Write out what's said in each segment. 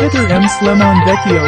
Editor M. Slimon Vecchio.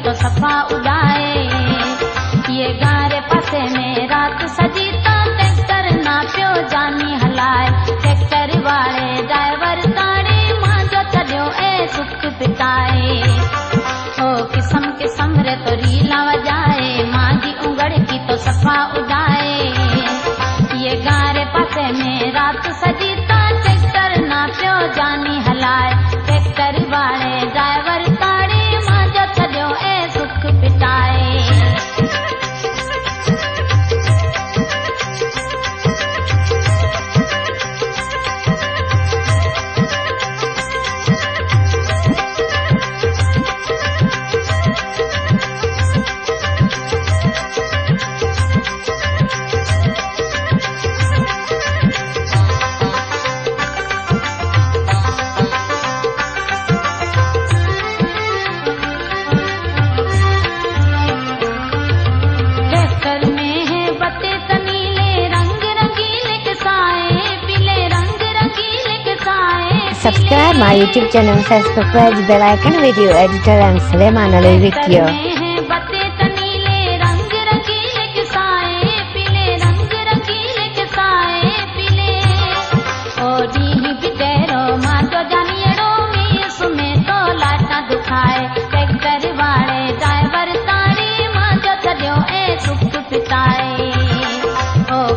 तो सफा उड़ाए ये गारे पासे में रात सजी तो ट्रैक्टर ना पियो जानी हलाए ट्रैक्टर वाले ड्राइवर ताड़ी मां जो चलियो ए सुख पिताए ओ किस्म किस्म रे तो रीला वजाए मां जी उंगड़ की तो सफा उड़ाए ये गारे पासे में रात सजी तो ट्रैक्टर ना पियो जानी हलाए ट्रैक्टर वाले ड्राइवर ताड़ी मां जो चलियो ए सुख पिताए। Subscribe my YouTube channel, subscribe the bell icon, video editor and Slimon Vecchio.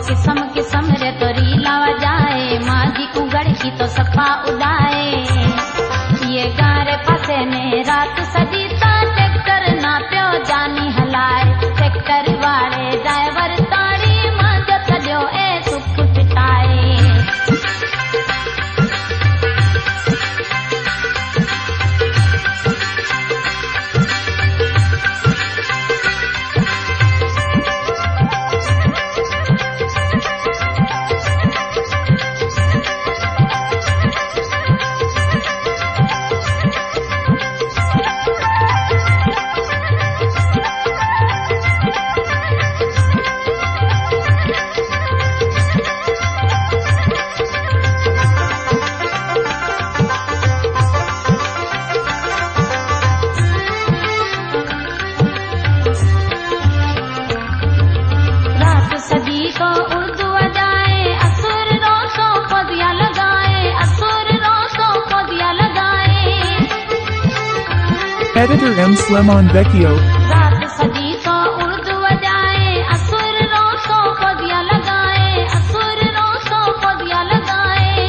किस्म किस्म रे तो रीला वजाए मां जी उगड़ की तो सफा उड़ाए ये गारे पासे में रात सजी तो ट्रैक्टर ना पियो जानी हलाए ट्रैक्टर वाले ड्राइवर ताड़ी मां जो चलियो ए सुख पिताए। Editor M. Slimon Vecchio. रात सजी तो उर्दू बजाए असुर रोसो पदिया लगाए असुर रोसो पदिया लगाए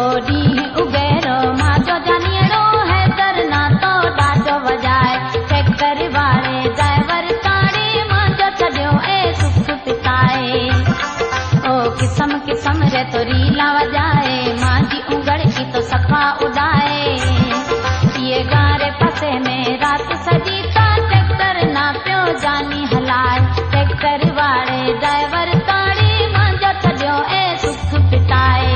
ओडी उगेरो मां जो जानियो है डरना तो डाटो बजाए ट्रैक्टर वाले ड्राइवर ताड़ी मां जो चलियो ए सुख पिताए ओ किस्म किस्म रे तो रीला वजाए मां जी उंगड़ की तो सफा उड़ाए ये गारे पासे में रात सजी तो ट्रैक्टर ना पियो जानी हलाए ट्रैक्टर वाले ड्राइवर ताड़ी मां जो चलियो ए सुख पिताए।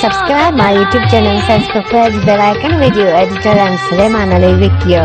Subscribe my YouTube channel, subscribe the bell icon, video editor and Slimon Vecchio.